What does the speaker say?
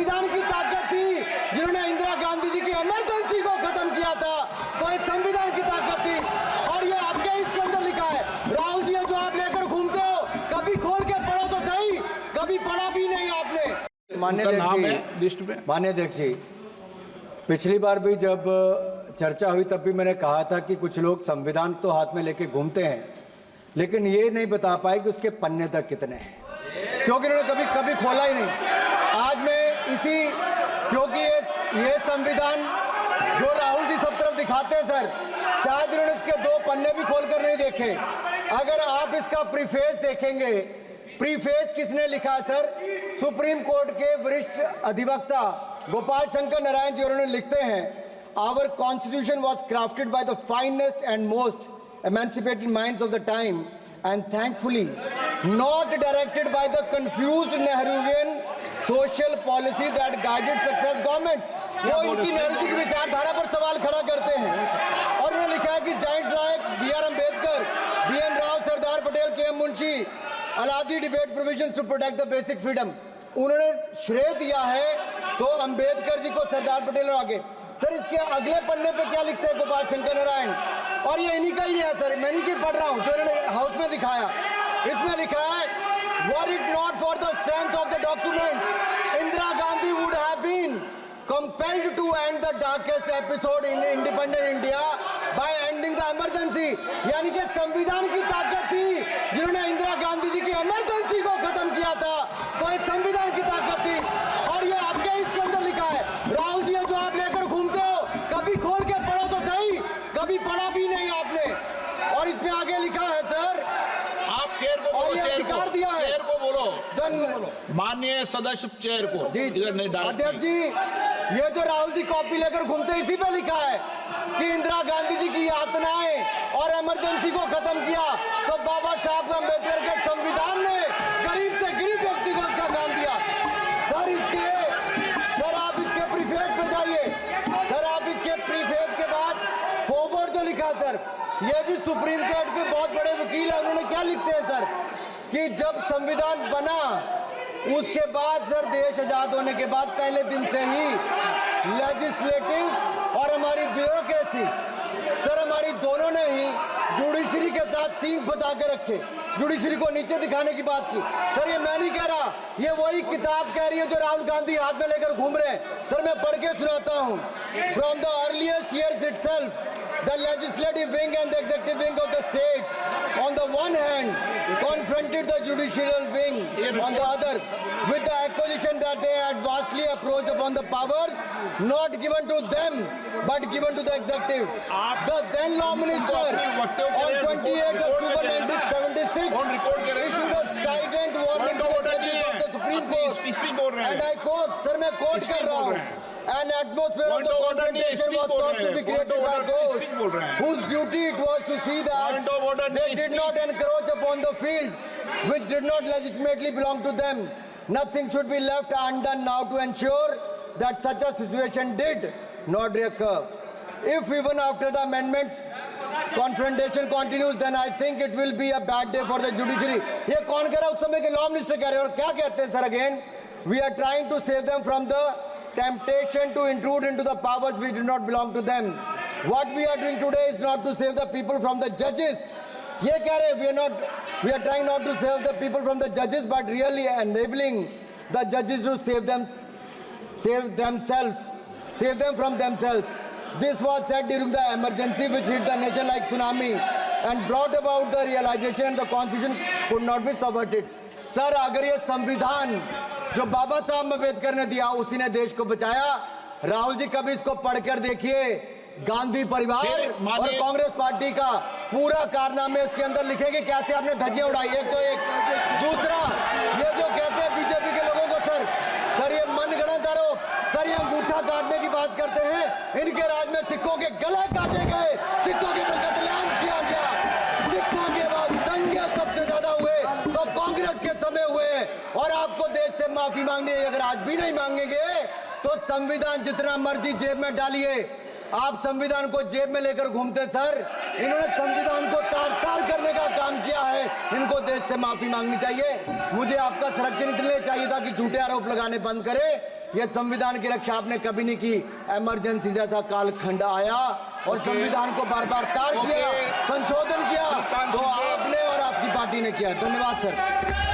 संविधान की ताकत थी, जिन्होंने इंदिरा गांधी जी की इमरजेंसी को खत्म किया था, तो इस संविधान की ताकत थी। और ये आपके इसके अंदर लिखा है, राहुल जी जो आप लेकर घूमते हो, कभी खोल के पढ़ो तो सही, कभी पढ़ा भी नहीं आपने। माननीय अध्यक्ष जी, पिछली बार भी जब चर्चा हुई तब भी मैंने कहा था कि कुछ लोग संविधान तो हाथ में लेके घूमते हैं, लेकिन ये नहीं बता पाए कि उसके पन्ने तक कितने हैं, क्योंकि उन्होंने कभी खोला ही नहीं। आज मैं क्योंकि ये संविधान जो राहुल जी सब तरफ दिखाते हैं सर, शायद उन्होंने इसके 2 पन्ने भी खोलकर नहीं देखे। अगर आप इसका प्रीफेस देखेंगे, प्रीफेस किसने लिखा है सर? सुप्रीम कोर्ट के वरिष्ठ अधिवक्ता गोपाल शंकर नारायण जी, उन्होंने लिखते हैं, our constitution was crafted by the finest and most emancipated minds of the time and thankfully not directed by the confused Nehruvian social policy that guided success governments। वो इनकी नेहरू जी की विचारधारा पर सवाल खड़ा करते हैं। और उन्होंने लिखा है कि giants like B.R. Ambedkar, B.N. Rao, Sardar Patel, K.M. Munshi Alladi debate provisions to protect the basic freedom. उन्होंने श्रेय दिया है तो अम्बेडकर जी को, सरदार पटेल और आगे। सर इसके अगले पन्ने पे क्या लिखते हैं गोपाल शंकर नारायण, और ये इन्हीं का ही है सर, मैं नहीं की पढ़ रहा हूँ, जो इन्होंने हाउस में दिखाया। इसमें लिखा है, were it not for the strength of the document, Indira Gandhi would have been compelled to end the darkest episode in independent India by ending the emergency. यानी कि संविधान की ताकत थी, जिन्होंने इंदिरा गांधी जी की इमरजेंसी को खत्म किया था, तो इस संविधान की ताकत थी। और ये आपके इसके अंदर लिखा है, राहुल जी जो आप लेकर घूमते हो, कभी खोल के पढ़ो तो सही, कभी पढ़ा भी नहीं आपने। और इसमें आगे लिखा है सर, आप चेयर को बोलो, अधिकार दिया है, चेयर को बोलो, माननीय सदस्य चेयर को। जी अध्यक्ष जी, ये जो राहुल जी कॉपी लेकर घूमते, इसी पे लिखा है कि इंदिरा गांधी जी की यातनाएं और इमरजेंसी को खत्म किया, तो बाबा साहब अम्बेडकर के संविधान ने गरीब से गरीब व्यक्ति को उसका काम दिया। सर आप इसके प्रीफेस पे जाइए, सर आप इसके प्रीफेस के बाद फॉरवर्ड जो लिखा सर, ये भी सुप्रीम कोर्ट के बहुत बड़े वकील है, उन्होंने क्या लिखते हैं सर, कि जब संविधान बना उसके बाद सर, देश आजाद होने के बाद पहले दिन से ही लेजिस्लेटिव और हमारी ब्यूरोक्रेसी सर, हमारी दोनों ने ही जुडिशरी के साथ सींग फंसा के रखे, जुडिशरी को नीचे दिखाने की बात की। सर ये मैं नहीं कह रहा, ये वही किताब कह रही है जो राहुल गांधी हाथ में लेकर घूम रहे हैं। सर मैं पढ़ के सुनाता हूँ, from the earliest years itself the legislative wing and the executive wing of the state on the one hand confronted the judicial wing on the other with the accusation that they had vastly approached upon the powers not given to them but given to the executive. The then law minister on 28th October 1976 issued a strident warning to the judges of the Supreme Court, and I quote, sir मैं quote कर रहा हूँ, an atmosphere of the confrontation was thought to be created by those whose duty it was to see that they did not encroach upon the field which did not legitimately belong to them. Nothing should be left undone now to ensure that such a situation did not recur. If even after the amendments confrontation continues, then I think it will be a bad day for the judiciary. ये कौन कह रहा है? उस समय के law minister कह रहे हैं। और क्या कहते हैं sir again? We are trying to save them from the temptation to intrude into the powers which do not belong to them. What we are doing today is not to save the people from the judges. ये कह रहे हैं, we are trying not to save the people from the judges, but really enabling the judges to save them from themselves. This was said during the emergency which hit the nation like tsunami and brought about the realization and the constitution could not be subverted. Sir अगर ये संविधान जो बाबा साहब अम्बेडकर ने दिया उसी ने देश को बचाया, राहुल जी कभी इसको पढ़कर देखिए, गांधी परिवार और कांग्रेस पार्टी का पूरा कारनामे इसके अंदर लिखेंगे, कैसे आपने धज्जियां उड़ाई। एक तो एक, दूसरा ये जो कहते हैं बीजेपी के लोगों को सर ये मनगढ़ंत आरोप, सर ये अंगूठा काटने की बात करते हैं, इनके राज में सिखों के गले काटे गए, सिखों के कत्लेआम किया गया, सिखों के बाद दंगे सबसे ज्यादा हुए तो कांग्रेस के समय हुए, और आपको देश से माफी मांगनी है। अगर आज भी नहीं मांगेंगे तो संविधान जितना मर्जी जेब में डालिए, आप संविधान को जेब में लेकर घूमते सर, इन्होंने संविधान को तार-तार करने का काम किया है, इनको देश से माफी मांगनी चाहिए। मुझे आपका संरक्षण इसलिए चाहिए था कि झूठे आरोप लगाने बंद करे, ये संविधान की रक्षा आपने कभी नहीं की। इमरजेंसी जैसा कालखंड आया और संविधान को बार बार तार किया, संशोधन किया, तो आपने और आपकी पार्टी ने किया। धन्यवाद सर।